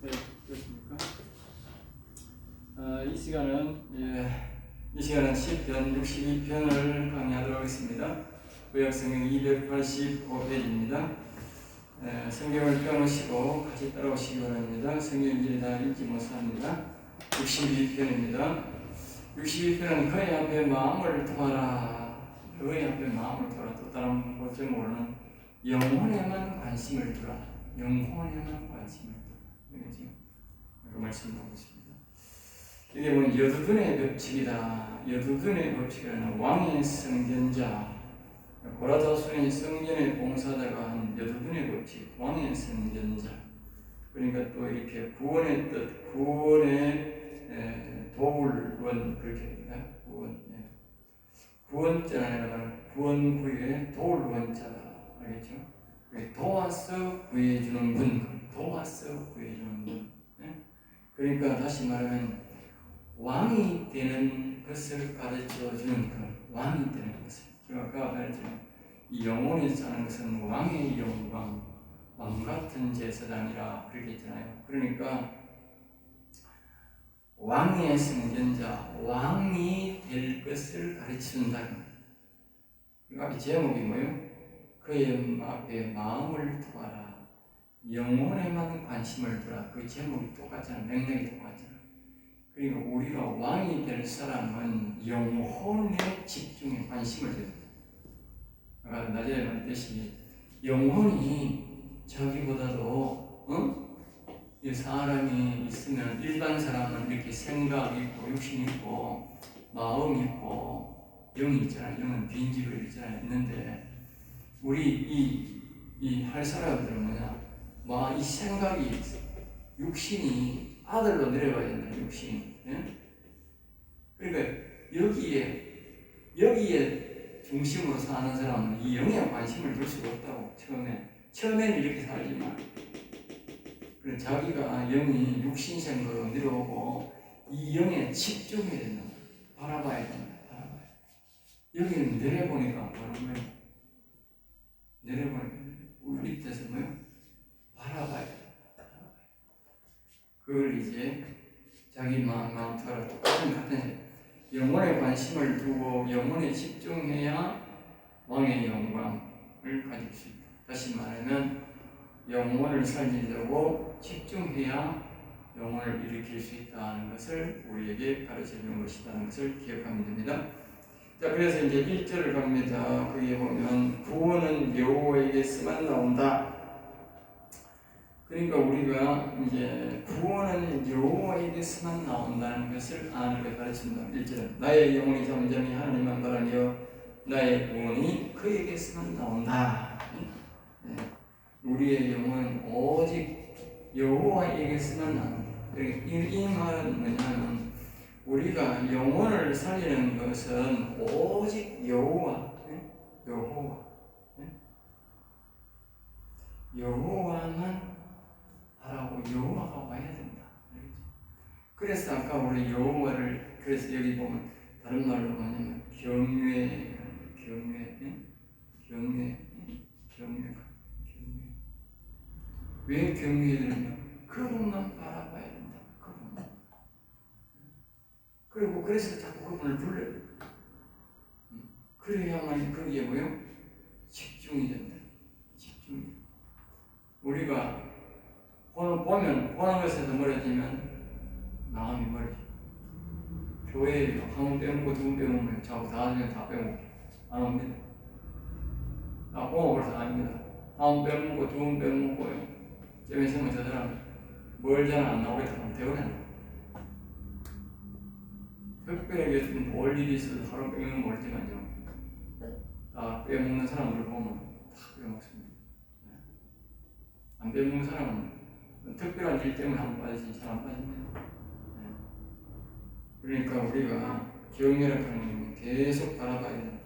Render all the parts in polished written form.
네, 그렇습니까? 이 시간은 시편 62편을 강의하도록 하겠습니다. 구약성경 285페이지입니다. 성경을 펴놓으시고 같이 따라오시기 바랍니다. 성경일이 다 읽지 못합니다. 62편입니다. 62편은 그의 앞에 마음을 두어라. 그의 앞에 마음을 두어라. 또 다른 제목으로는 영혼에만 관심을 두라. 영혼에만 관심을 두라. 이거죠. 그 말씀 보겠습니다. 이게 뭐냐, 여두둔의 법칙이다. 여두둔의 법칙이라는 왕의 성전자, 고라자손의 성전의 봉사자가 한 여두둔의 법칙, 왕의 성전자. 그러니까 또 이렇게 구원의 뜻, 구원의 도울원, 그렇게 구원자는 구원구의 도울원자다. 알겠죠? 도와서 구해주는 분, 도와서 구해주는 분. 그러니까 다시 말하면 왕이 되는 것을 가르쳐주는 그 왕이 되는 것을. 제가 아까 말했지만 이 영혼이 사는 것은 왕의 영광, 왕 같은 제사장이라 그렇게 했잖아요. 그러니까 왕의 성전자, 왕이 될 것을 가르친다. 그러니까 이 제목이 뭐예요? 그의 앞에 마음을 두어라. 영혼에만 관심을 두라. 그 제목이 똑같잖아. 맥락이 똑같잖아. 그리고 우리가 왕이 될 사람은 영혼에 집중해 관심을 둬야 된다. 아까 낮에 말했듯이 영혼이 자기보다도 이 사람이 있으면 일반 사람은 이렇게 생각 있고 육신 있고 마음 있고 영이 있잖아요. 영은 빈집을 있는데 우리 이 할 사람들은 뭐냐? 이 생각이 육신이 아들로 내려가야 된다. 육신이. 예? 그러니까 여기에 중심으로 사는 사람은 이 영에 관심을 둘 수가 없다고. 처음에는 이렇게 살지만 그래 자기가 영이 육신 생각으로 내려오고 이 영에 집중해야 된다. 바라봐야 된다. 여기는 내려보니까 뭐는 거예요? 내려보니까 우리 밑에서 뭐요? 바라봐야 된다. 그걸 이제 자기 마음 따라 같은 영혼에 관심을 두고 영혼에 집중해야 왕의 영광을 가질 수 있다. 다시 말하면 영혼을 살리려고 집중해야 영혼을 일으킬 수 있다는 것을 우리에게 가르쳐주는 것이라는 것을 기억하면 됩니다. 자, 그래서 이제 1절을 갑니다. 거기에 보면 구원은 여호와에게서만 나온다. 그러니까 우리가 이제 구원은 여호와에게서만 나온다는 것을 아는 걸 가르친다. 1절은 나의 영혼이 잠잠히 하나님만 바라며 나의 구원이 그에게서만 나온다. 우리의 영혼은 오직 여호와에게서만 나온다. 이 말은 뭐냐면 우리가 영혼을 살리는 것은 오직 여호와만 하라고 여호와가 와야 된다. 그래서 아까 우리 여호와를 그래서 여기 보면 다른 말로 뭐냐면 경외. 왜 경외해야 되느냐? 그분만 바라봐야 된다. 그분만. 그리고 그래서 자꾸 그분을 불러요. 그래야만 거기에 뭐요? 집중이 된다. 집중이. 우리가 보는 것에서 멀어지면 마음이 멀어져. 교회에 한 번 빼먹고 두 번 빼먹으면 자꾸 다 빼먹고 안 옵니다. 공업을 다 아닙니다. 한 번 빼먹고 두 번 빼먹고요. 좀 있으면 저 사람 멀잖아 안 나오겠다 하면 대원해. 특별하게 좀 볼 일이 있어도 하루 빼먹으면 멀지만요. 다 빼먹는 사람들을 보면 다 빼먹습니다. 안 빼먹는 사람은 특별한 일 때문에 한 번 빠지지 잘 안 빠집니다. 그러니까 우리가 경외를 하는 계속 바라봐야 된다.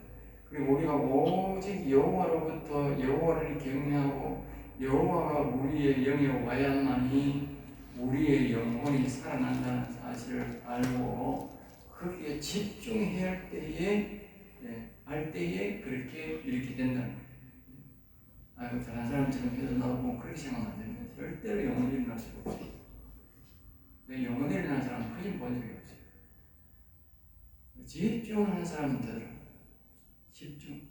그리고 우리가 오직 여호와로부터 여호와를 경외하고 여호와가 우리의 영에 와야만이 우리의 영혼이 살아난다는 사실을 알고 거기에 집중해야 할 때에 그렇게 이렇게 된다는 거예요. 다른 사람처럼 해서 나도 그렇게 생각하면 안 됩니다. 절대로 영혼이 일어날 수가 없어요. 내 영혼을 일어나는 사람은 거의 본 적이 없어요. 집중하는 사람들, 집중해.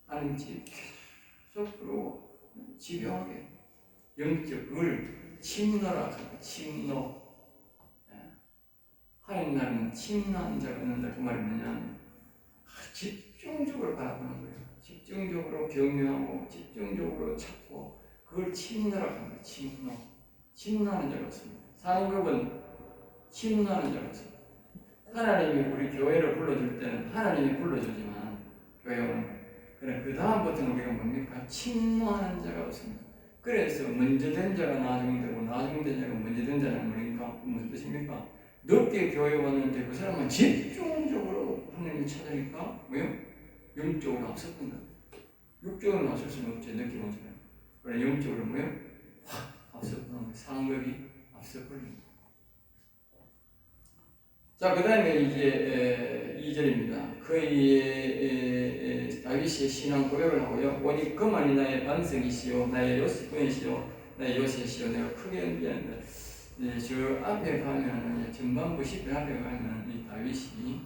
하는 계속으로 집요하게 영적을 침노라 합니다. 침노. 하나님 나라는 침노한 자가 있는다. 그 말이 뭐냐면 집중적으로 바라보는 거예요. 집중적으로 경외하고 집중적으로 찾고 그걸 침노라 합니다. 침노하는 자가 없습니다. 상급은 침노하는 자가 없습니다. 하나님이 우리 교회를 불러줄 때는 하나님이 불러주지만 교회는 그래 그 다음부터는 우리가 뭡니까? 침노하는 자가 없습니다. 그래서 먼저 된 자가 나중 되고 나중 된 자가 먼저 된 자는 뭐니까 무슨 뜻입니까? 늦게 교회 왔는데 그 사람은 집중적으로 하나님을 찾으니까 뭐요? 영적으로 앞섰던 거예요. 육적으로 앞설 수는 없지. 늦게 온 사람. 그래 영적으로 뭐요? 확 앞섰던 거예요. 상급이 앞서버립니다. 자, 그 다음에 이제 2절입니다. 그의 다윗의 신앙 고백을 하고요. 오직 그만이 나의 반석이시요 나의 요셉이시요 나의 요셉이시요 내가 크게 연비한다. 저 앞에 가면 전반부 10편 앞에 가면 이 다윗이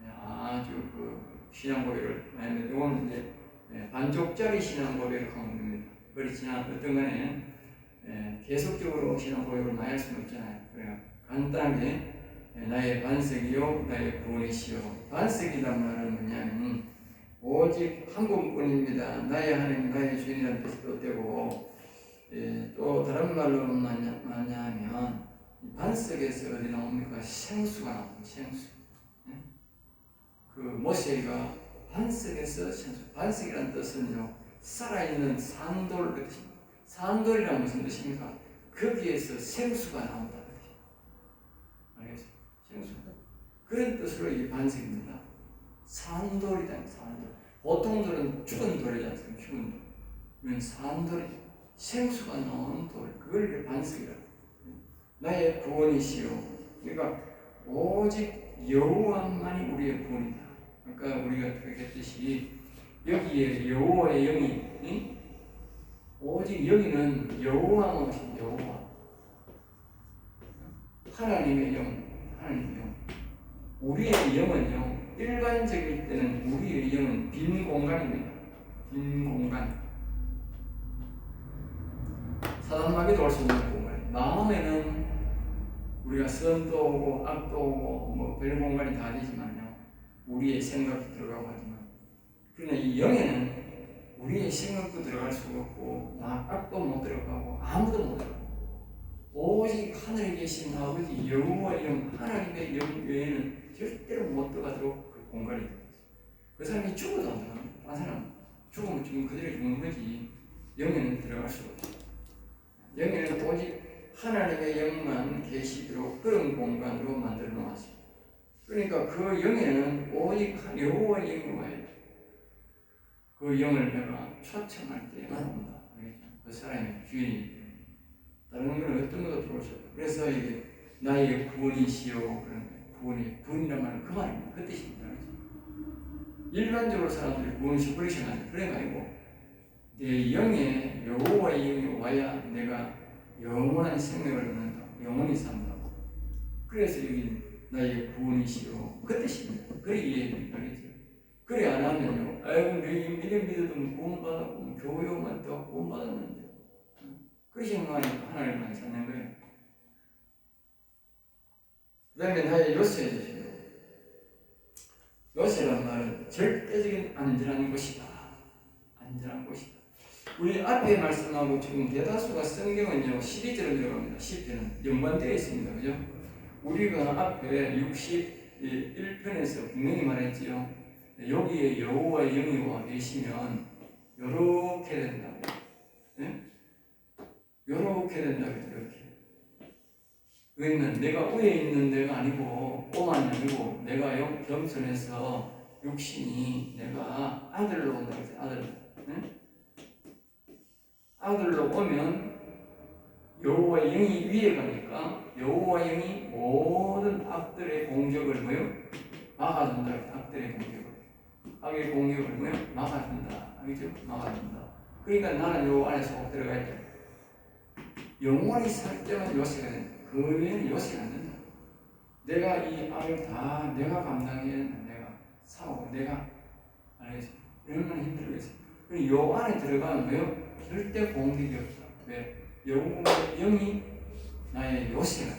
아주 그 신앙 고백을 하는데 이거는 이제 반쪽짜리 신앙 고백을 하는 겁니다. 그렇지만 어떤 간에 계속적으로 신앙 고백을 많이 할 수는 없잖아요. 그래요. 간단하게 나의 반석이요 나의 구원이시요. 반석이란 말은 뭐냐면 오직 한 분뿐입니다. 나의 하나님 나의 주인이라는 뜻이 또 되고 또 다른 말로 뭐냐면 반석에서 어디 나옵니까? 생수가 나옵니다. 생수. 그 모세가 반석에서 생수. 반석이라는 뜻은요 살아있는 산돌 뜻입니다. 산돌이란 무슨 뜻입니까? 거기에서 생수가 나온다. 알겠죠? 생수. 그런 뜻으로 이 반석입니다. 산돌이다. 산돌. 보통 돌은 죽은 돌이지 않습니까? 죽은 돌. 이건 산돌이죠. 생수가 나오는 돌, 그걸 반석이라고. 나의 구원이시요. 그러니까 오직 여호와만이 우리의 구원이다. 아까 우리가 얘기했듯이 여기에 여호와의 영이 오직 여기는 여호와만 오신 여호와. 하나님의 영, 하나님의 영. 우리의 영은요. 일반적일 때는 우리의 영은 빈 공간입니다. 빈 공간. 사단마귀도 올 수 있는 공간. 마음에는 우리가 선도 오고 악도 오고 뭐 별 공간이 다 되지만요. 우리의 생각도 들어가고 하지만 그러나 이 영에는 우리의 생각도 들어갈 수가 없고 악도 못 들어가고 아무도 못 들어가고 오직 하늘에 계신 아버지 여호와의 영 하나님의 영 외에는 절대로 못 들어가도록 그 공간이 되어 있어요. 그 사람이 죽어도 안 들어갑니다. 그 사람 죽으면 죽으면 그대로 죽는 거지 영에는 들어갈 수가 없어요. 영에는 오직 하나님의 영만 계시도록 그런 공간으로 만들어 놓았어요. 그러니까 그 영에는 오직 여호와의 영이 와야 돼. 그 영을 내가 초청할 때만 온다. 그 사람의 주인이 다른 건 어떤 것도 들어올 수 없다. 그래서 이게 나의 구원이시여 그런 구원이란 말은 그 말입니다. 그 뜻입니다. 일반적으로 사람들이 구원시 버리셔가지고 그런 거 아니고 내 영에 여호와의 영이 와야 내가 영원한 생명을 얻는다. 영원히 산다고. 그래서 여기 나의 구원이시여 그 뜻입니다. 그래 이해됩니다. 그래 안 하면요. 아이고 내 믿음 믿어도 구원받았고 교회만 또 구원받았는데 그 생각이 하나님만 찾는 거예요. 그 다음에 나의 요새이시여. 요새란 말은 절대적인 안전한 곳이다. 안전한 곳이다. 우리 앞에 말씀하고 지금 대다수가 성경은요 시리즈로 들어갑니다. 시편은 연관되어 있습니다. 그죠? 우리가 앞에 61편에서 분명히 말했지요. 여기에 여호와의 영이 와 계시면 요렇게 된다고. 네? 요렇게 된다고. 이렇게. 왜냐면 내가 위에 있는 데가 아니고 오만이 아니고 내가 겸손해서 육신이 내가 아들로 온다고 했어요. 아들로. 네? 아들로 오면 여호와의 영이 위에 가니까 여호와의 영이 모든 악들의 공격을 뭐요? 막아준다. 악들의 공격을. 악의 공격을 뭐요? 막아준다. 알겠죠? 막아준다. 그러니까 나는 요 안에 속 들어가 있다. 영원히 살 때만 요새가 된다. 그 외에는 요새가 안 된다. 내가 이 악을 다 내가 감당해야 된다. 내가 사고 내가 알겠어. 얼마나 힘들겠어. 그리고 요 안에 들어가면 왜요? 절대 공격이 없다. 왜? 영이 나의 요새가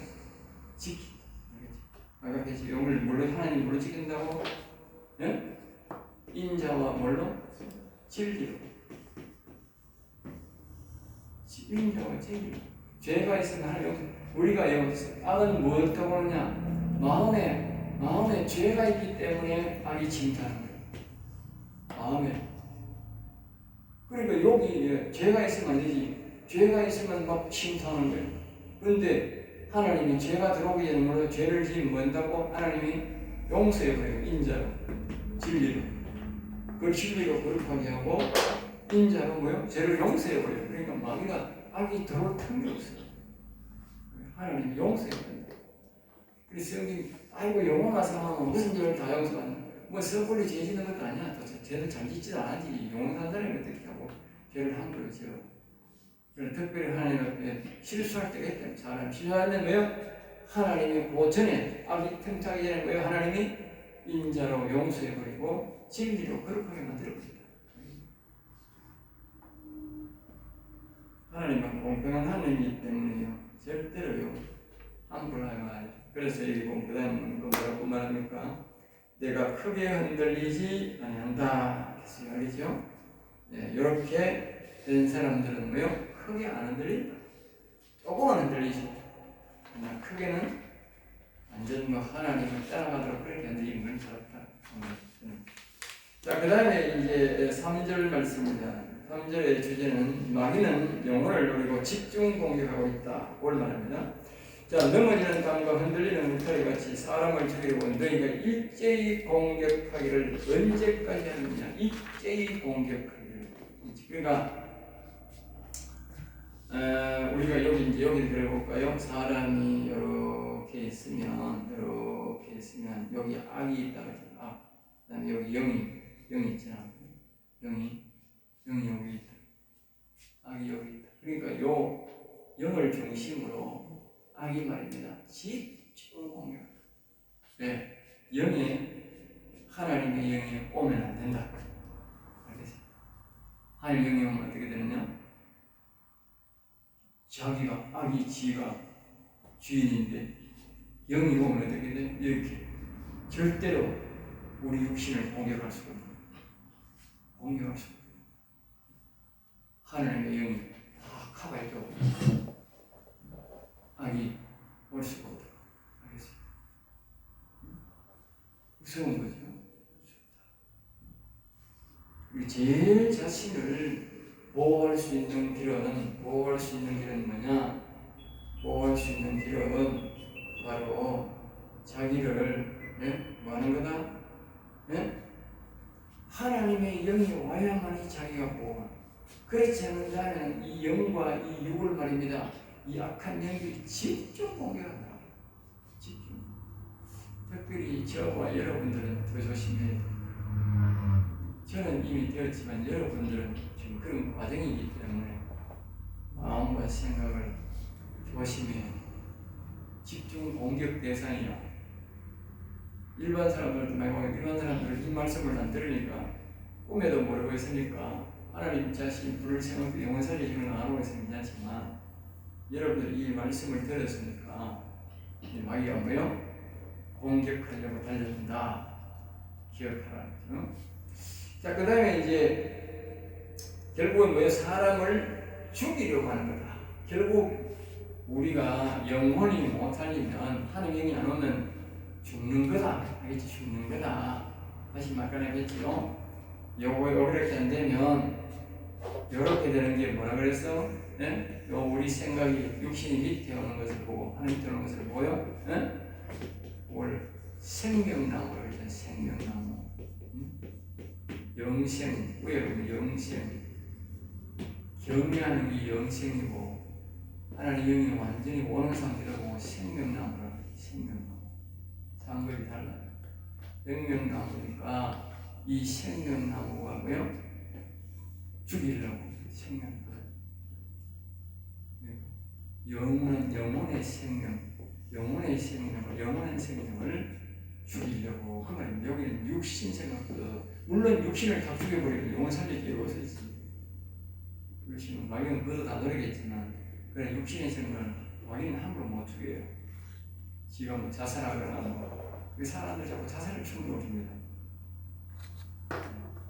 지킨다. 알겠지? 아까 했지. 영을 물론 하나님 물로 지킨다고? 예? 인자와 뭘로? 진리로. 인자와 진리로. 죄가 있으면 하나님 우리가 악은 무엇하고 하느냐? 마음에 죄가 있기 때문에 악이 침투하는 거예요. 마음에. 그러니까 여기 죄가 있으면 안 되지. 죄가 있으면 막 침투하는 거예요. 그런데 하나님이 죄가 들어오기 전에 뭐로 죄를 지으면 뭐한다고? 하나님이 용서해버려요. 인자로. 진리로. 그걸 진리로 거룩하게 하고 인자로 뭐요? 죄를 용서해버려요. 그러니까 마귀가 악이 들어올 틈이 없어요. 하나님이 용서해버린다. 그래서 성경 아이고 영원한 사람은 무슨 죄를 다 용서하는 뭐 섣불리 죄 짓는 것도 아니야. 또 죄를 잘 짓지도 않았지. 영원한 사람이 어떻게 하고 죄를 함부로 지어. 그래서 특별히 하나님 앞에 실수할 때가 있다. 사람 실수하면 왜요? 하나님이 그 전에 악이 틈타기 전에 왜요? 하나님이 인자로 용서해버리고 진리로 거룩하게 만들어버린다. 하나님은 공평한 하나님이기 때문에요. 절대로요. 함부로 하면 안 돼. 그래서 이 공평한 거 뭐라고 말합니까? 내가 크게 흔들리지 아니한다. 그래서 알겠죠? 네, 이렇게 된 사람들은 뭐요? 크게 안 흔들린다. 조금만 흔들리지. 그러나 크게는 완전 뭐 하나님을 따라가도록 그렇게 흔들리는 건 잘했다. 자, 그 다음에 이제 3절 말씀입니다. 3절의 주제는 마귀는 영혼을 노리고 집중 공격하고 있다. 그걸 말합니다. 자, 넘어지는 땅과 흔들리는 울타리 같이 사람을 죽이려고 너희가 일제히 공격하기를 언제까지 하느냐? 일제히 공격하기를. 그러니까 우리가 여기 들어볼까요? 사람이 이렇게 있으면 여기 악이 있다 그러죠. 악. 그다음에 여기 영이 있잖아. 영이 여기 있다. 악이 여기 있다. 그러니까 요 영을 중심으로 악이 말입니다. 집중 공격. 네, 하나님의 영이 오면 안 된다. 알겠어요? 하나님의 영이 오면 어떻게 되느냐? 악이 지가 주인인데 영이 오면 어떻게 돼? 이렇게 절대로 우리 육신을 공격할 수가 없는 공격할 수가 없는 하나님의 영이 다 커버해도 악이 올 수가 없다. 알겠어요? 무서운 거죠. 우리 제일 자신을 보호할 수 있는 길은 뭐냐? 보호할 수 있는 길은 바로 자기를 뭐 하는 거다? 하나님의 영이 와야만이 자기가 보호한다. 그렇지 않는다면 이 영과 이 육을 말입니다. 이 악한 영들이 집중 공격한다. 집중. 특별히 저와 여러분들은 더 조심해야 돼요. 저는 이미 되었지만 여러분들은 지금 그런 과정이기 때문에 마음과 생각을 조심해야 돼요. 집중 공격 대상이야. 일반 사람들도 말고 일반 사람들은 이 말씀을 안 들으니까 꿈에도 모르고 있으니까 하나님 자신이 부를 생각도 영원 살리시는 안 하고 있으면 괜찮지만 여러분들이 이 말씀을 들었으니까 마귀가 뭐요? 공격하려고 달려든다. 기억하라. 자, 그 다음에 이제 결국은 뭐예요? 사람을 죽이려고 하는 거다. 결국 우리가 영혼이 못 살리면 하나님 영이 안 오면 죽는 거다. 알겠지? 죽는 거다. 다시 말씀하겠지요. 요렇게 안 되면 요렇게 되는 게 뭐라 그랬어? 네? 우리 생각이 육신이 밑에 오는 것을 보고 하나님 밑에 오는 것을 보여? 네? 뭘 생명나무라고 그랬잖아. 생명나무. 영생, 위에 보면 영생. 경외하는 게 영생이고 하나님 영이 완전히 오는 상태로 보고 생명나무라고 그래. 생명나무. 상급이 달라요. 생명나무니까 이 생명나무가 뭐요? 죽이려고 생명나무. 영혼의 생명, 영원한 생명을 죽이려고 한 말입니다. 여기는 육신 생각보다, 물론 육신을 다 죽여버리면 영혼 살릴 게 없어지지. 육신은 마귀는 그것도 다 노리겠지만, 그래 육신의 생명을 마귀는 함부로 못 죽여요. 지가 뭐 자살하거나 그 사람들 자꾸 자살을 충동을 줍니다.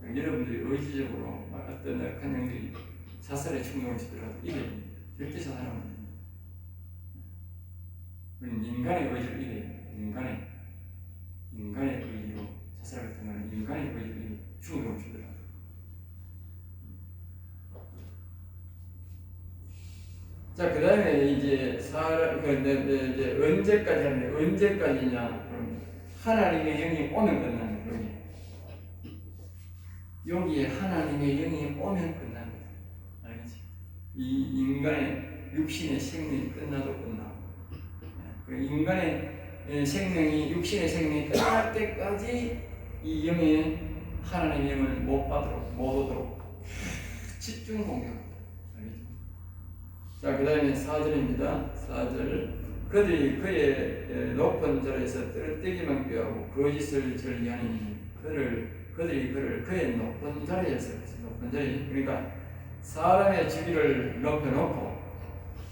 여러분들이 의지적으로 어떤 악한 영들이 자살에 충동을 주더라도 이게 절대 자살하면 안 됩니다. 우리는 인간의 의지를 이겨요. 인간의 의지로 자살 같은 거는 인간의 의지로 충동을 주더라도. 자, 그 다음에 이제 이제 언제까지 하는데, 언제까지냐? 그럼 하나님의 영이 오면 끝나는 거예요. 여기에 하나님의 영이 오면 끝납니다. 알겠지? 이 인간의 육신의 생명이 끝나도 끝나고, 인간의 생명이, 육신의 생명이 끝날 때까지 이 영의 하나님의 영을 못 오도록 집중 공격. 자, 그 다음에 4절입니다. 4절. 그들이 그의 높은 자리에서 떨어뜨기만 꾀하고 거짓을 전리하니 그들이 그를 그의 높은 자리에서, 높은 자리, 그러니까 사람의 주기를 높여놓고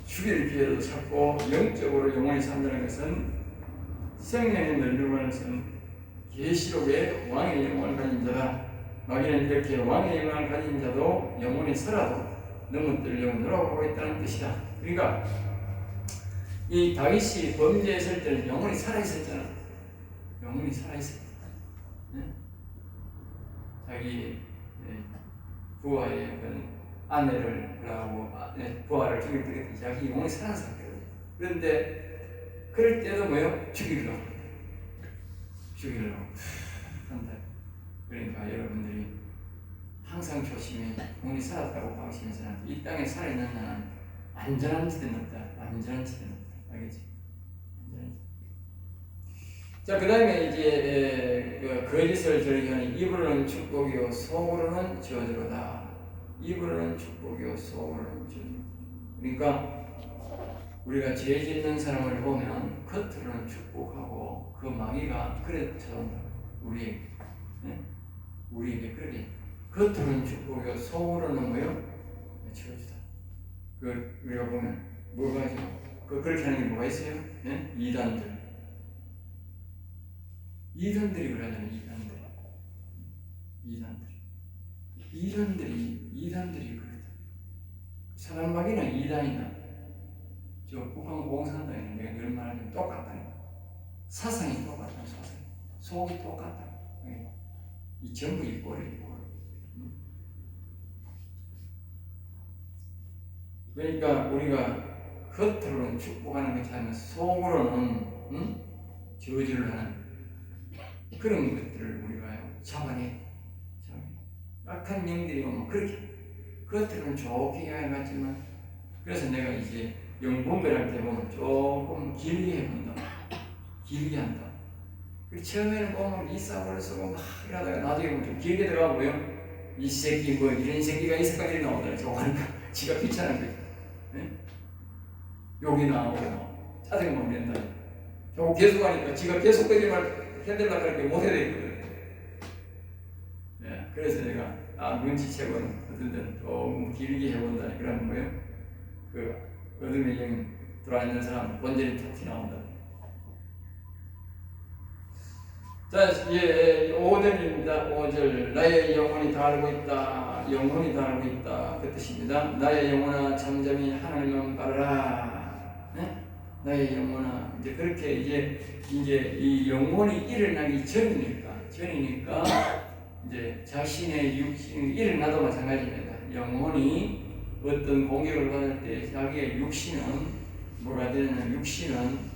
주기를 기회로 찾고 영적으로 영원히 산다는 것은 생명의 멸류관을 쓴 계시록의 왕의 영광을 가진 자다. 마귀는 이렇게 왕의 영광을 가진 자도 영원히 살아도 넘어뜨리려고 노력하고 있다는 뜻이다. 그러니까 이 다윗이 범죄했을 때는 영원히 살아있었잖아. 영원히 살아있었다. 네? 자기 부하의 아내를 하고 부하를 죽일 때 자기 영혼이 살아났거든요. 그런데 그럴 때도 뭐요? 죽이려고 한다. 그러니까 여러분들이 항상 조심해. 영혼이 살았다고 방심해서는 이 땅에 살아있는 나는 안전한 지대는 없다. 안전한 지대는 없다. 알겠지? 안전한 지대. 자, 그 다음에 이제 거짓을 저리하니 입으로는 축복이요 속으로는 저주로다. 입으로는 축복이요 속으로는 저주. 그러니까 우리가 죄 짓는 사람을 보면 겉으로는 축복하고 그 마귀가 그래 쳐온다. 우리에게 그렇게 겉으로는 축복이요 속으로는 뭐요? 저주다. 우리가 보면 뭐가 있죠? 그렇게 하는 게 뭐가 있어요? 네? 이단들이 그러잖아요. 이단들이 그러다. 사단마귀나 이단이나 저 북한 공산당이나 내가 늘 말하면 똑같다니까. 사상이 똑같다. 속이 똑같다. 이 전부 이 꼴이고. 그러니까 우리가 겉으로는 축복하는 것이 아니라 속으로는 저주를 하는 그런 것들을 우리가 잡아내. 악한 영들이 오면 그렇게 겉으로는 좋게 이야기하지만, 그래서 내가 이제 영분별할 때 보면 조금 길게 해본다. 길게 한다. 처음에는 보면 이 싸움을 쓰고 막 이러다가 나중에 보면 좀 길게 들어가고요. 이 새끼 뭐 이런 새끼가 이 색깔이 나오더라. 저거 하니까 지가 귀찮은 거지. 네? 욕이 나오고 짜증만 낸다. 저거 계속 하니까 지가 계속 거짓말 해달라고 하니까 못해야 되거든. 네, 그래서 내가 눈치채고는 어떤 데는 조금 길게 해본다니. 그러면 뭐예요? 그 어둠의 영 들어앉는 사람 본전이 툭 튀어나온다. 자, 5절입니다. 5절. 나의 영혼이 다 알고 있다. 영혼이 다 알고 있다. 그 뜻입니다. 나의 영혼아 잠잠히 하나님만 바라라. 네? 나의 영혼아. 이제 그렇게 이제 이 영혼이 일어나기 전이니까 이제 자신의 육신이 일어나도 마찬가지입니다. 영혼이 어떤 공격을 받을 때 자기의 육신은 뭐가 되느냐? 육신은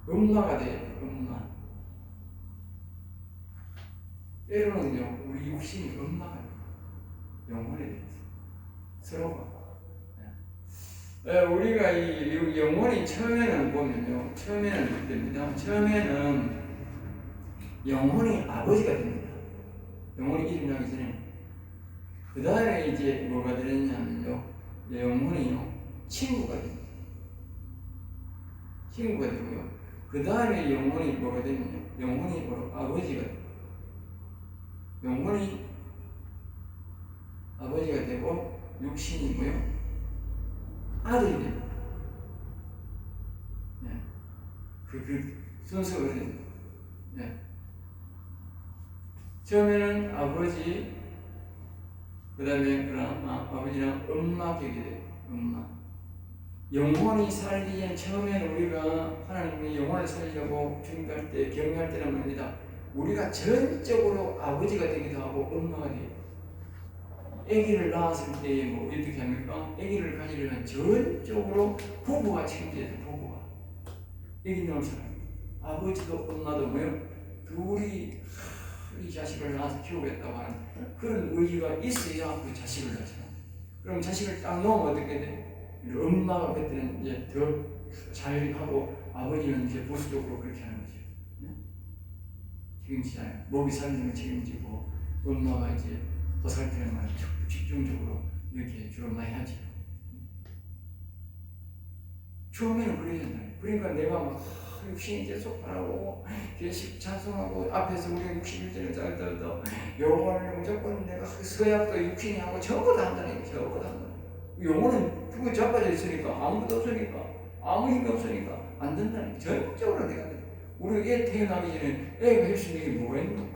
음마가 돼야 돼. 음마. 때로는요 우리 육신이 음마가 돼요. 영혼에 대해서 서로가. 우리가 이 영혼이 처음에는 보면요, 처음에는 그때입니다. 처음에는 영혼이 아버지가 됩니다. 영혼이 일어나기 전에. 그 다음에 이제 뭐가 되느냐면요, 친구가 됩니다. 친구가 되고요. 그 다음에 영혼이 뭐가 되느냐? 영혼이 바로 아버지가 됩니다. 영혼이 아버지가 되고 육신이 뭐요? 아들이 됩니다. 네. 그 순서가 됩니다. 네. 처음에는 아버지, 그 다음에 아버지랑 엄마 격이 돼요. 엄마. 영혼이 살기 전 처음에는 우리가 하나님의 영혼을 살리려고 중요할 때, 경유할 때는 말입니다. 우리가 전적으로 아버지가 되기도 하고 엄마가 돼요. 아기를 낳았을 때 뭐 어떻게 합니까? 아기를 가지려면 전적으로 부부가 책임져야 돼요. 부부가. 아기 낳을 사람. 아버지도 엄마도 뭐요? 둘이 이 자식을 낳아서 키우겠다고 하는 그런 의지가 있어야 그 자식을 낳잖아. 그럼 자식을 딱 놓으면 어떻게 돼? 엄마가 그때는 이제 더 잘하고 아버지는 이제 보수적으로 그렇게 하는 거죠. 책임지잖아요. 먹이 살리는 걸 책임지고 엄마가 이제 보살피는 말 집중적으로 이렇게 주로 많이 하죠. 처음에는 그래야 된다. 그러니까 내가 막 육신이 계속 바라고 계속 찬송하고 앞에서 우리가 61절을 짜르다 영혼을 무조건 내가 서약도 육신이 하고 전부 다 한다니까. 전부 다 한다. 영혼은 그거 자빠져 있으니까 아무것도 없으니까 아무 힘이 없으니까 안 된다니까. 전적으로 내가 돼. 우리 애 태어나기 전에 애가 할 수 있는 게 뭐가 있는 거야?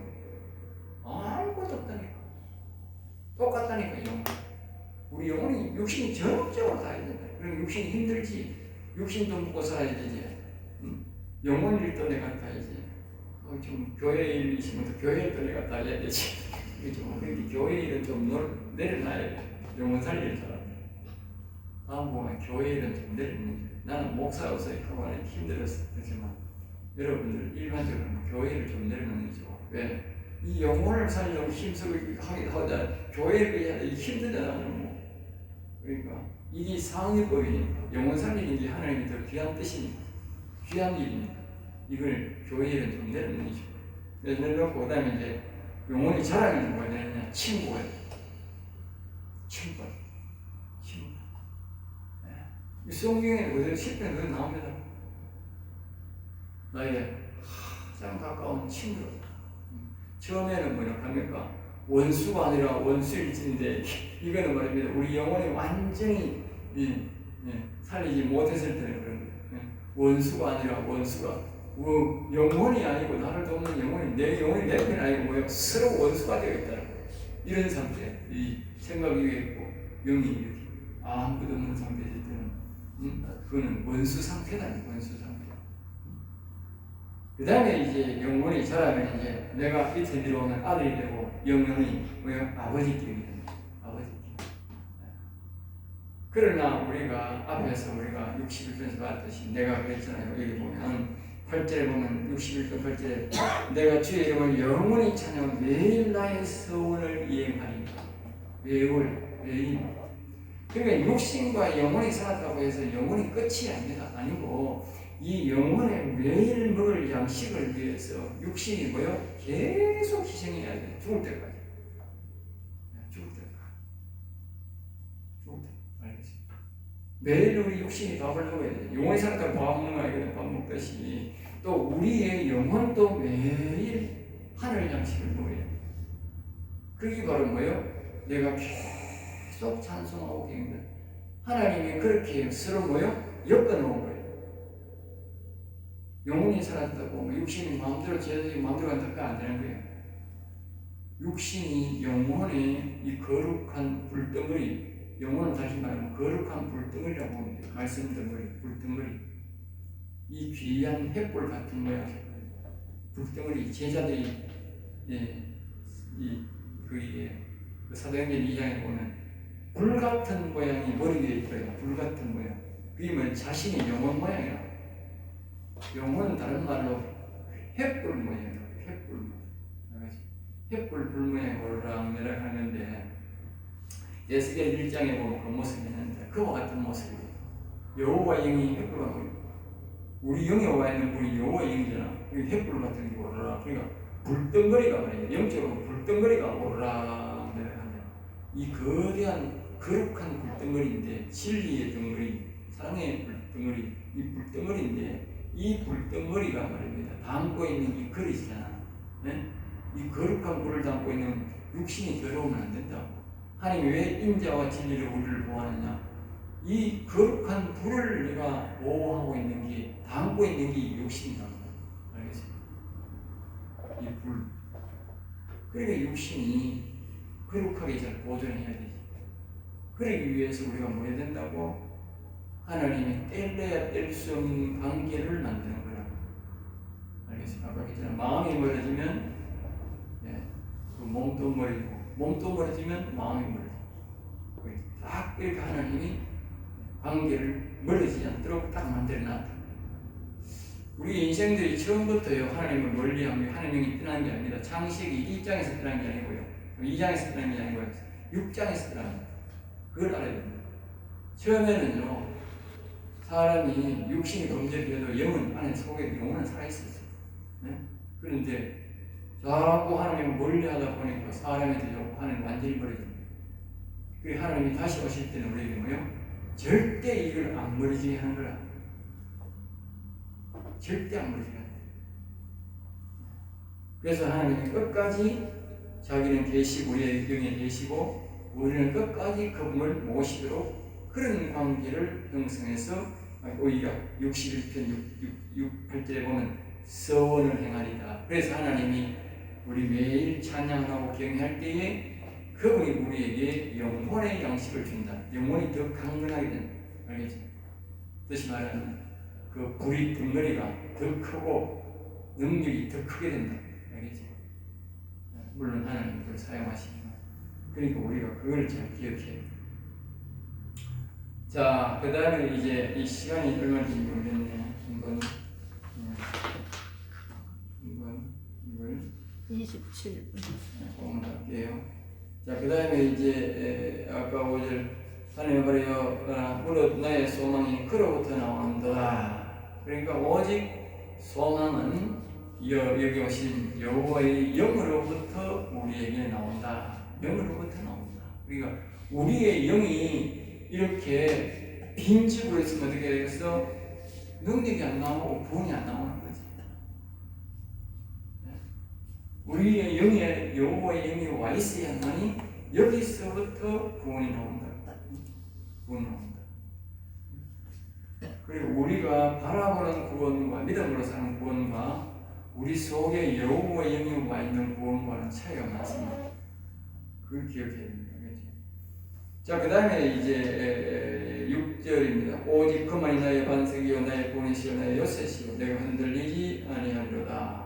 아무것도 없다니까. 똑같다니까. 영혼. 우리 영혼이 육신이 전적으로 다 해야 된다. 그럼 육신이 힘들지. 육신도 먹고 살아야 되지. 영혼 일도 내가 다 해야지. 좀 교회 일 있으면 또 교회 일도 내가 다 해야 되지. 그렇죠. 그러니까 교회 일은 좀 내려놔야 돼. 영혼 살리는 사람. 다음 보면 교회 일은 좀 내려놓는 거예요. 나는 목사로서 그동안에 힘들었어. 그렇지만 여러분들 일반적으로 교회를 좀 내려놓는 거죠. 왜? 이 영혼을 살려고 힘쓰고 하기도 하자 교회를 해야 돼. 힘들잖아요. 그러니까 이게 상위법이니까 영혼 살리는 게 하나님이 더 귀한 뜻이니까 귀한 일이니까 이걸 교회를 좀 내려놓는 거죠. 내려놓고 그 다음에 이제 영혼이 자랑이 뭐가 되느냐? 친구가 돼요. 친구. 이 성경에 그대로 10편 그대로 나옵니다. 나의 가장 가까운 친구. 처음에는 뭐냐 합니까? 원수가 아니라 원수일진데 이거는 말입니다. 우리 영혼이 완전히 살리지 못했을 때는 그런 거예요. 원수가 아니라 원수가 영혼이 아니고 나를 돕는 영혼이 내 영혼이 내 편이 아니고 뭐예요? 서로 원수가 되어 있다는 거예요. 이런 상태. 이 생각이 있고 영이 이렇게 아무것도 없는 상태일 때는 그거는 원수 상태다. 원수 상태. 그 다음에 이제 영혼이 자라면 이제 내가 밑에 내려오면 아들이 되고 영혼이 뭐예요? 아버지께 됩니다. 아버지께. 그러나 우리가 앞에서 우리가 61편에서 봤듯이 내가 그랬잖아요. 여기 보면 8절에 보면 61편 8절에 내가 주의 이름을 영원히 찬양하며 매일 나의 서원을 이행하리라. 매일. 그러니까 육신과 영혼이 살았다고 해서 영혼이 끝이 아니고 이 영혼의 매일 먹을 양식을 위해서 육신이 뭐요? 계속 희생해야 돼. 죽을 때까지. 죽을 때까지. 알겠습니다. 매일 우리 육신이 밥을 먹어야 돼. 영혼이 살았다고 밥 먹는 거 아니거든. 밥 먹듯이 또 우리의 영혼도 매일 하늘 양식을 먹어야 돼. 그게 바로 뭐요? 내가 계속 찬송하고 계는 거예요. 하나님이 그렇게 서로 뭐요? 엮어놓은 거예요. 영혼이 살았다고 육신이 마음대로 제자들이 마음대로 간다 안 되는 거예요. 육신이 영혼의 이 거룩한 불덩어리, 영혼은 다시 말하면 거룩한 불덩어리라고 보면 돼요. 말씀 덩어리, 불덩어리. 이 귀한 횃불 같은 모양 불덩어리 제자들이 그 사도행전 2장에 보면 불 같은 모양이 머리 위에 있어요. 불 같은 모양. 그게 뭐 자신의 영혼 모양이야. 영혼은 다른 말로 횃불 모양이에요. 횃불 모양. 횃불 불 모양이 오르락내락 하는데 에스겔 1장에 보면 그 모습이 있는데 그와 같은 모습이에요. 여호와 영이 횃불하고 우리 영에 와 있는 분이 여호와 영이잖아. 횃불 같은 게 오르락. 그러니까 불덩거리가 말이에요. 영적으로 불덩거리가 오르락내락 한다. 이 거대한 거룩한 불덩거리인데 진리의 덩거리, 사랑의 불덩어리, 이 불덩어리인데 이 불덩어리가 말입니다. 담고 있는 이 그릇이잖아. 네? 이 거룩한 불을 담고 있는 육신이 더러우면 안 된다고. 하나님 왜 인자와 진리로 우리를 보호하느냐? 이 거룩한 불을 내가 보호하고 있는 게, 담고 있는 게 육신이다. 알겠어요? 이 불. 그러니까 육신이 거룩하게 잘 보존해야 되지. 그러기 위해서 우리가 뭐 해야 된다고? 하나님이 뗄래야 뗄 수 없는 관계를 만드는 거라. 알겠어요? 아까 했잖아. 마음이 멀어지면 그 몸도 멀어지고, 몸도 멀어지면 마음이 멀어지고. 딱 이렇게 하나님이 관계를 멀어지지 않도록 딱 만들어놨다. 우리 인생들이 처음부터요, 하나님을 멀리하며 하나님이 떠난 게 아닙니다. 창세기 1장에서 떠난 게 아니고요, 2장에서 떠난 게 아니고요, 6장에서 떠난 거예요. 그걸 알아야 됩니다. 처음에는요, 사람이 육신이 범죄해도 영은 안에 속에 영혼은 살아있었어요. 네? 그런데 자꾸 하나님을 멀리하다 보니까 사람에 대해서 하나님 완전히 버려집니다. 그리고 하나님이 다시 오실 때는 우리에게 뭐요? 절대 이걸 안 버리지게 하는 거라. 절대 안 버리지게 하는 거야. 그래서 하나님이 끝까지 자기는 계시고 우리의 영에 계시고 우리는 끝까지 그분을 모시도록 그런 관계를 형성해서 오히려 61편 8절에 보면 서원을 행하리다. 그래서 하나님이 우리 매일 찬양하고 경외할 때에 그분이 우리에게 영혼의 양식을 준다. 영혼이 더 강건하게 된다. 알겠지? 다시 말하면 그 불이 덩어리가 더 크고 능력이 더 크게 된다. 알겠지? 물론 하나님 그걸 사용하시지만 그러니까 우리가 그걸 잘 기억해야 돼. 자, 그 다음에 이제 이 시간이 얼마인지 모르겠네. 한번 27분. 할게요. 자, 그 다음에 이제 아까 5절 하나님 말이여 무릇 나의 소망이 그로부터 나온다. 그러니까 오직 소망은 여기 오신 여호와의 영으로부터 우리에게 나온다. 영으로부터 나온다. 그러니까 우리의 영이 이렇게 빈집으로 있으면 어떻게 되겠어? 능력이 안 나오고 구원이 안 나오는 거지. 우리의 영에 여호와의 영이 와 있어야만이 여기서부터 구원이 나온다. 구원 나온다. 그리고 우리가 바라보는 구원과 믿음으로 사는 구원과 우리 속에 여호와의 영이 와 있는 구원과는 차이가 많습니다. 그걸 기억해야 됩니다. 자, 그 다음에 이제 6절입니다. 오직 그만이 나의 반석이요 나의 구원이시요 나의 요새시요 내가 흔들리지 아니하리로다.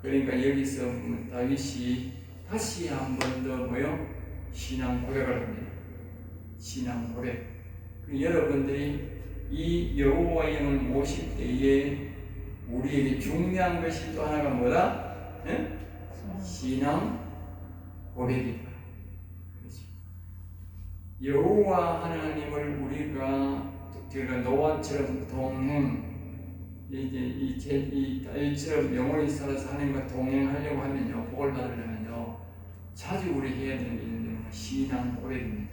그러니까 여기서 다윗이 다시 한 번 더 뭐요? 신앙 고백을 합니다. 신앙 고백. 여러분들이 이 여호와의 영을 모실 때에 우리에게 중요한 것이 또 하나가 뭐다? 네? 신앙 고백이다. 여호와 하나님을 우리가 노아처럼 동행, 이 다윗처럼 영원히 살아서 하나님과 동행하려고 하면요, 복을 받으려면요, 자주 우리 해야 되는 게 있는데 신앙 고백입니다.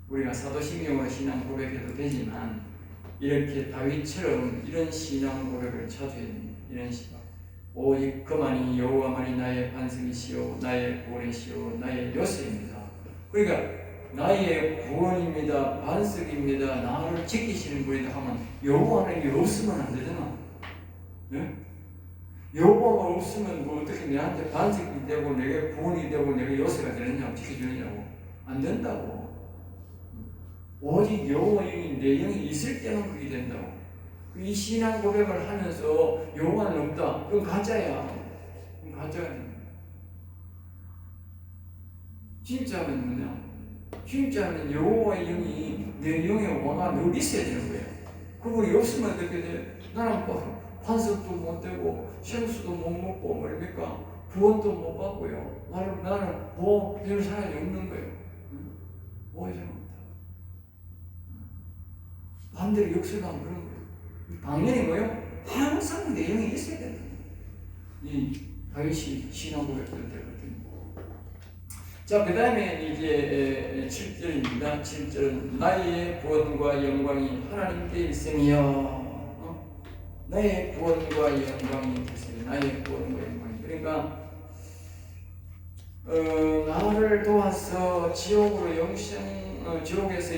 우리가 사도신경으로 신앙 고백해도 되지만 이렇게 다윗처럼 이런 신앙 고백을 자주 해야 됩니다. 이런 식으로 오직 그만이 여호와만이 나의 반석이시요 나의 구원이시요 나의 요새입니다. 그러니까 나의 구원입니다. 반석입니다. 나를 지키시는 분이다 하면 여호와는 없으면 안 되잖아. 네? 여호와가 없으면 뭐 어떻게 내한테 반석이 되고 내게 구원이 되고 내게 요새가 되느냐고 지켜주느냐고 안 된다고. 오직 여호와의 내 영이 있을 때만 그게 된다고. 이 신앙 고백을 하면서 여호와는 없다. 그건 가짜야. 그건 가짜가 됩니다. 진짜는 뭐냐? 진짜는 여호와의 영이 내 영에 왕아 늘 있어야 되는 거예요. 그분이 없으면 어떻게 돼? 나는 반석도 못 되고 생수도 못 먹고 말입니까? 구원도 못 받고요. 나는 별 사람이 없는 거예요. 오해가 없다. 반대로 역설하면 그런 거예요. 당연히 뭐요? 항상 내 영이 있어야 된다. 이 다윗이 신앙 고백될 때거든요. 자, 그 다음에 이제 7절입니다. 7절은 나의 구원과 영광이 하나님께 있으며, 나의 구원과 영광이 있으며, 나의 구원과 영광이. 그러니까 나를 도와서 지옥에서 영생으로 또는 지옥에서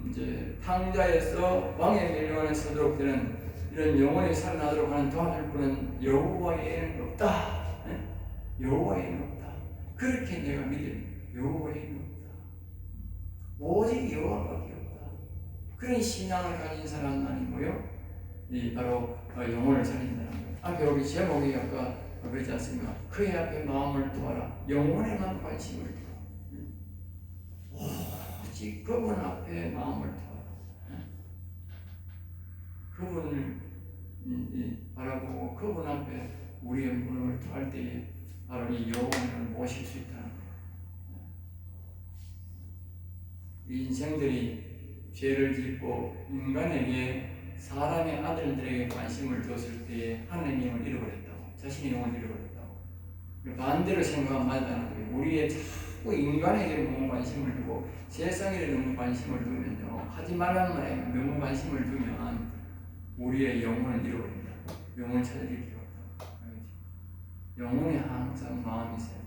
이제 탕자에서 왕의 멸류관에 서도록 되는 이런 영혼이 살아나도록 하는 도와줄 분은 여호와 외에는 없다. 여호와 외에는 없다. 그렇게 내가 믿음. 여호와 외에는 없다. 오직 여호와밖에 없다. 그런 신앙을 가진 사람은 아니고요. 이 바로 영혼을 살린다는 거예요. 앞에 여기 제목이 아까 그러지 않습니까? 그의 앞에 마음을 두어라. 영혼에만 관심을 두어. 오직 그분 앞에 마음을 두어라. 그분을 바라보고 그분 앞에 우리의 마음을 두할 때에 바로 이 영혼을 모실 수 있다는 거예요. 이 인생들이 죄를 짓고 인간에게 사람의 아들들에게 관심을 뒀을 때에 하나님의 영을 잃어버렸다고, 자신의 영을 잃어버렸다고. 반대로 생각하면 맞다는 거예요. 우리의 자꾸 인간에게 너무 관심을 두고 세상에 너무 관심을 두면요, 하지 말라는 말에 너무 관심을 두면 우리의 영혼을 잃어버린다. 영혼을 찾을 필요가 없다. 영혼에 항상 마음이 있어요.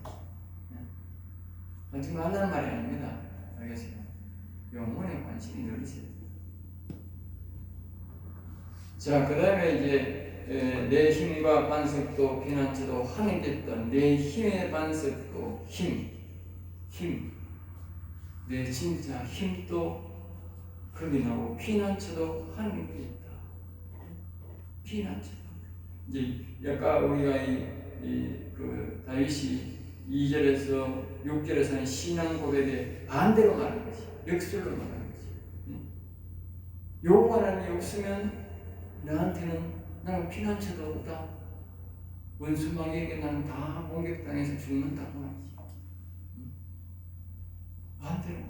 하지 말라는 말이 아닙니다. 알겠어요? 영혼에 관심이 늘 있어요. 자, 그 다음에 이제 내 힘과 반석도 피난처도 하나님께 있던 내 힘의 반석도 힘, 내 진짜 힘도 거기 나오고 피난처도 하나님께 있다. 피난처. 이제 약간 우리가 그 다윗이 2절에서 6절에서 하는 신앙 고백에 반대로 말하는 거지. 역설로 말하는 거지. 여호와 하나님이 없으면 나는 피난처도 없다. 원수마귀에게 나는 다 공격당해서 죽는다고 말이지. 반대로.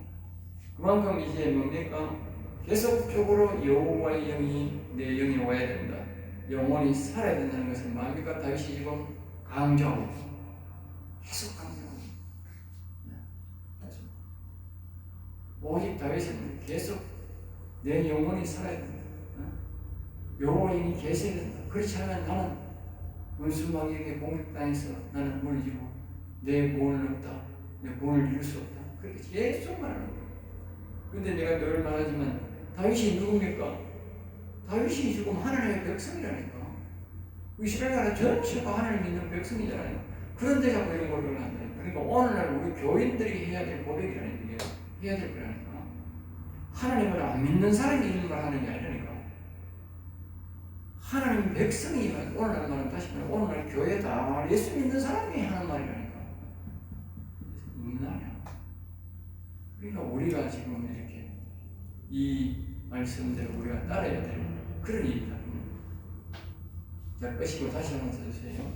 그만큼 이제 뭡니까? 계속적으로 여호와의 영이 내 영에 와야 된다. 영혼이 살아야 된다는 것은 뭡니까? 다윗이 지금 강조하고 계속 강조하고 오직 다윗은 계속 내 영혼이 살아야 된다. 여호와의 영이 계셔야 된다. 그렇지 않으면 나는 원수마귀에게 공격당해서 나는 무너지고 내 구원은 없다. 내 구원을 이룰 수 없다. 그렇게 계속 말하는 거예요. 그런데 내가 늘 말하지만 다윗이 누굽니까? 다윗이 지금 하나님의 백성이라니까. 이스라엘 나라 전체가 하나님 믿는 백성이잖아요. 그런데 자꾸 이런 고백을 한다니까. 그러니까 오늘날 우리 교인들이 해야 될 고백이라니까. 이게 해야 될 거라니까. 하나님을 안 믿는 사람이 이런 말 하는 게 아니라니까. 하나님 백성이 오늘날 말은 다시 말해 오늘날 교회다 예수 믿는 사람이 하는 말이라니까. 무슨 말이야? 그러니까 우리가 지금 이렇게 이 말씀대로 우리가 따라야 되는 그런 일이다. 자, 끄시고 다시 한번 써주세요.